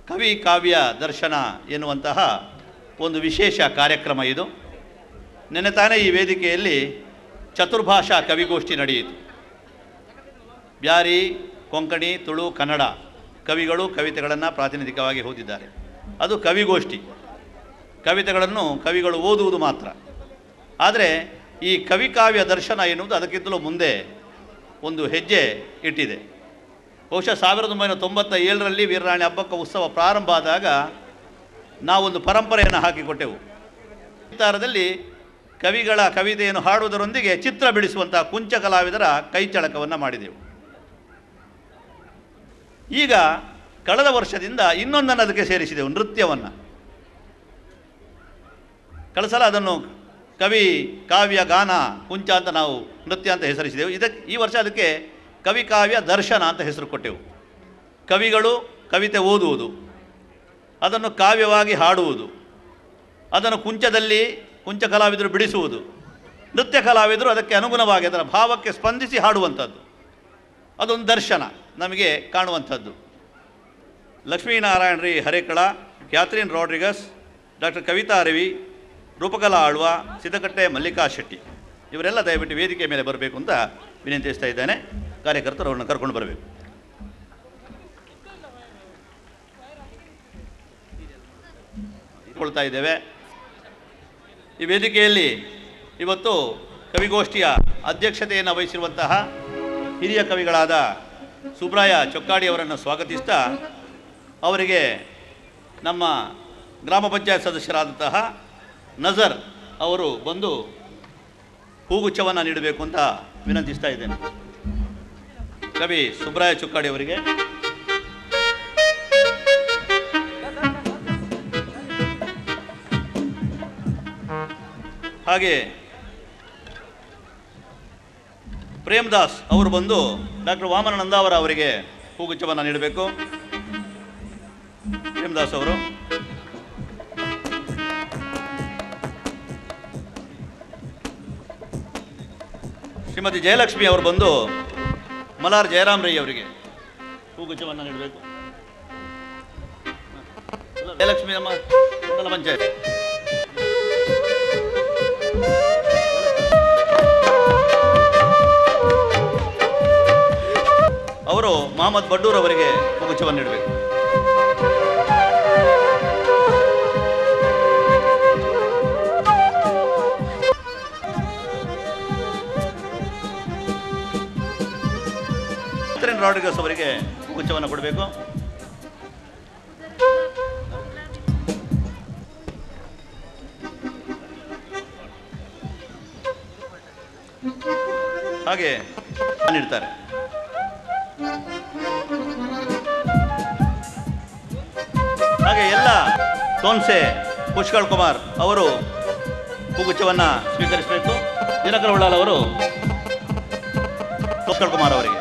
ಕವಿ ಕಾವ್ಯ ದರ್ಶನ ಎನ್ನುವಂತಹ ಒಂದು ವಿಶೇಷ ಕಾರ್ಯಕ್ರಮ ಇದು. ನೆನ್ನೆ ತಾನೇ ಈ ವೇದಿಕೆಯಲ್ಲಿ ಚತುರ್ಭಾಷಾ ಕವಿಗೋಷ್ಠಿ ನಡೆಯಿತು. ಬ್ಯಾರಿ, ಕೊಂಕಣಿ, ತುಳು, ಕನ್ನಡ ಕವಿಗಳು ಕವಿತೆಗಳನ್ನು ಪ್ರಾತಿನಿಧಿಕವಾಗಿ ಓದಿದ್ದಾರೆ. ಅದು ಕವಿಗೋಷ್ಠಿ. ಕವಿತೆಗಳನ್ನು ಕವಿಗಳು ಓದುವುದು ಮಾತ್ರ. ಆದರೆ ಈ ಕವಿ ಕಾವ್ಯ ದರ್ಶನ ಎನ್ನುವುದು ಅದಕ್ಕಿಂತಲೂ ಮುಂದೆ ಒಂದು ಹೆಜ್ಜೆ ಇಟ್ಟಿದೆ. ಬಹುಶಃ 1997ರಲ್ಲಿ ವೀರರಾಣಿ ಹಬ್ಬಕ್ಕ ಉತ್ಸವ ಪ್ರಾರಂಭ ಆದಾಗ ನಾವೊಂದು ಪರಂಪರೆಯನ್ನು ಹಾಕಿಕೊಟ್ಟೆವು. ಚಿತ್ತಾರದಲ್ಲಿ ಕವಿಗಳ ಕವಿತೆಯನ್ನು ಹಾಡುವುದರೊಂದಿಗೆ ಚಿತ್ರ ಬಿಡಿಸುವಂಥ ಕುಂಚ ಕಲಾವಿದರ ಕೈಚಳಕವನ್ನು ಮಾಡಿದೆವು. ಈಗ ಕಳೆದ ವರ್ಷದಿಂದ ಇನ್ನೊಂದನ್ನು ಅದಕ್ಕೆ ಸೇರಿಸಿದೆವು, ನೃತ್ಯವನ್ನು. ಕಳೆದ ಸಲ ಅದನ್ನು ಕವಿ ಕಾವ್ಯ ಗಾನ ಕುಂಚ ಅಂತ ನಾವು ನೃತ್ಯ ಅಂತ ಹೆಸರಿಸಿದೆವು. ಈ ವರ್ಷ ಅದಕ್ಕೆ ಕವಿ ಕಾವ್ಯ ದರ್ಶನ ಅಂತ ಹೆಸರು ಕೊಟ್ಟೆವು. ಕವಿಗಳು ಕವಿತೆ ಓದುವುದು, ಅದನ್ನು ಕಾವ್ಯವಾಗಿ ಹಾಡುವುದು, ಅದನ್ನು ಕುಂಚದಲ್ಲಿ ಕುಂಚ ಕಲಾವಿದರು ಬಿಡಿಸುವುದು, ನೃತ್ಯ ಕಲಾವಿದರು ಅದಕ್ಕೆ ಅನುಗುಣವಾಗಿ ಅದರ ಭಾವಕ್ಕೆ ಸ್ಪಂದಿಸಿ ಹಾಡುವಂಥದ್ದು, ಅದೊಂದು ದರ್ಶನ ನಮಗೆ ಕಾಣುವಂಥದ್ದು. ಲಕ್ಷ್ಮೀನಾರಾಯಣ ರೀ ಹರೇಕಳ, ಕ್ಯಾಥರಿನ್ ರಾಡ್ರಿಗಸ್, ಡಾಕ್ಟರ್ ಕವಿತಾ ರವಿ, ರೂಪಕಲಾ ಆಳ್ವ, ಸಿದ್ದಕಟ್ಟೆ ಮಲ್ಲಿಕಾ ಶೆಟ್ಟಿ ಇವರೆಲ್ಲ ದಯವಿಟ್ಟು ವೇದಿಕೆ ಮೇಲೆ ಬರಬೇಕು ಅಂತ ವಿನಂತಿಸ್ತಾ ಇದ್ದೇನೆ. ಕಾರ್ಯಕರ್ತರು ಅವರನ್ನು ಕರ್ಕೊಂಡು ಬರಬೇಕು. ಕೊಳ್ತಾ ಇದ್ದೇವೆ. ಈ ವೇದಿಕೆಯಲ್ಲಿ ಇವತ್ತು ಕವಿಗೋಷ್ಠಿಯ ಅಧ್ಯಕ್ಷತೆಯನ್ನು ವಹಿಸಿರುವಂತಹ ಹಿರಿಯ ಕವಿಗಳಾದ ಸುಬ್ರಾಯ ಚೊಕ್ಕಾಡಿ ಅವರನ್ನು ಸ್ವಾಗತಿಸ್ತಾ, ಅವರಿಗೆ ನಮ್ಮ ಗ್ರಾಮ ಪಂಚಾಯತ್ ಸದಸ್ಯರಾದಂತಹ ನಜರ್ ಅವರು ಬಂದು ಹೂಗುಚ್ಛವನ್ನು ನೀಡಬೇಕು ಅಂತ ವಿನಂತಿಸ್ತಾ ಇದ್ದೇನೆ. ಕವಿ ಸುಬ್ರಾಯ ಚೊಕ್ಕಾಡಿ ಅವರಿಗೆ. ಹಾಗೆ ಪ್ರೇಮದಾಸ್ ಅವರು ಬಂದು ಡಾಕ್ಟರ್ ವಾಮನ ನಂದಾವರ ಅವರಿಗೆ ಹೂಗುಚ್ಛವನ್ನು ನೀಡಬೇಕು. ಪ್ರೇಮದಾಸ್ ಅವರು. ಶ್ರೀಮತಿ ಜಯಲಕ್ಷ್ಮಿ ಅವರು ಬಂದು ಮಲಾರ್ ಜಯರಾಮ್ ರೈ ಅವರಿಗೆ ಹೂಗುಚ್ಛವನ್ನು ನೀಡಬೇಕು. ಜಯಲಕ್ಷ್ಮಿ ನಮ್ಮ ಮಂಡಲ ಪಂಚಾಯತ್. ಅವರು ಮಹಮ್ಮದ್ ಬಡ್ಡೂರ್ ಅವರಿಗೆ ಹೂಗುಚ್ಛವನ್ನು ನೀಡಬೇಕು. ಕ್ಯಾಥರಿನ್ ರಾಡ್ರಿಗಸ್ ಅವರಿಗೆ ಹೂಗುಚ್ಛವನ್ನು ಕೊಡಬೇಕು. ಹಾಗೆ ನೀಡ್ತಾರೆ. ಹಾಗೆ ಎಲ್ಲ ಸೋನ್ಸೆ ಪುಷ್ಕಳ್ ಕುಮಾರ್ ಅವರು ಹೂಗುಚ್ಛವನ್ನು ಸ್ವೀಕರಿಸಬೇಕು. ದಿನಕರ ಉಳ್ಳಾಲ್ ಅವರು ಪುಷ್ಕಳ್ ಕುಮಾರ್ ಅವರಿಗೆ.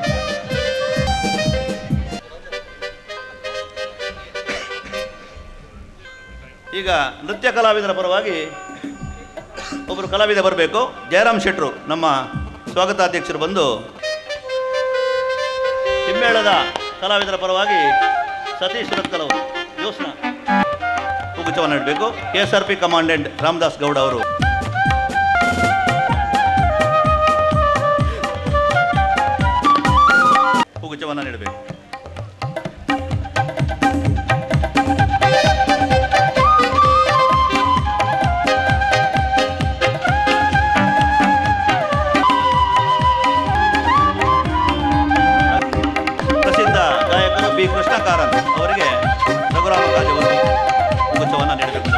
ಈಗ ನೃತ್ಯ ಕಲಾವಿದರ ಪರವಾಗಿ ಒಬ್ಬರು ಕಲಾವಿದ ಬರಬೇಕು. ಜಯರಾಮ್ ಶೆಟ್ರು ನಮ್ಮ ಸ್ವಾಗತಾಧ್ಯಕ್ಷರು ಬಂದು ಹಿಮ್ಮೇಳದ ಕಲಾವಿದರ ಪರವಾಗಿ ಸತೀಶ್ ರತ್ಕಲ್ ಅವರು ಯೋಸ್ನ ಹೂಗುಚ್ಛವನ್ನು ನೀಡಬೇಕು. KSRP ಕಮಾಂಡೆಂಟ್ ರಾಮದಾಸ್ ಗೌಡ ಅವರು ಹೂಗುಚ್ಛವನ್ನು ನೀಡಬೇಕು. ಪ್ರಸಿದ್ಧ ಗಾಯಕರು ಬಿ ಕೃಷ್ಣ ಕಾರಂತ್ ಅವರಿಗೆ ರಘುರಾಮ ಕಾಜವರು ಹೂಗುಚ್ಛವನ್ನು ನೀಡಬೇಕು.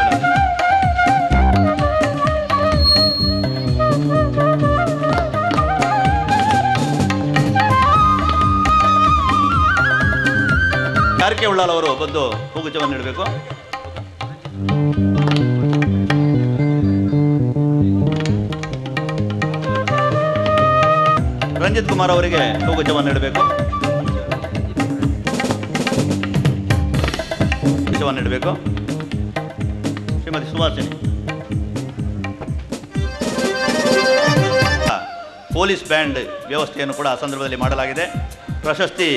ಕಾರ್ಕೆ ಉಳ್ಳಾಲ್ ಅವರು ಬಂದು ಹೂಗುಚ್ಛವನ್ನು ನೀಡಬೇಕು. ರಂಜಿತ್ ಕುಮಾರ್ ಅವರಿಗೆ ಹೂಗುಚ್ಛವನ್ನು ನೀಡಬೇಕು. ನೀಡಬೇಕು. ಶ್ರೀಮತಿ ಸುವಾಸಿನಿ. ಪೊಲೀಸ್ ಬ್ಯಾಂಡ್ ವ್ಯವಸ್ಥೆಯನ್ನು ಕೂಡ ಆ ಸಂದರ್ಭದಲ್ಲಿ ಮಾಡಲಾಗಿದೆ. ಪ್ರಶಸ್ತಿ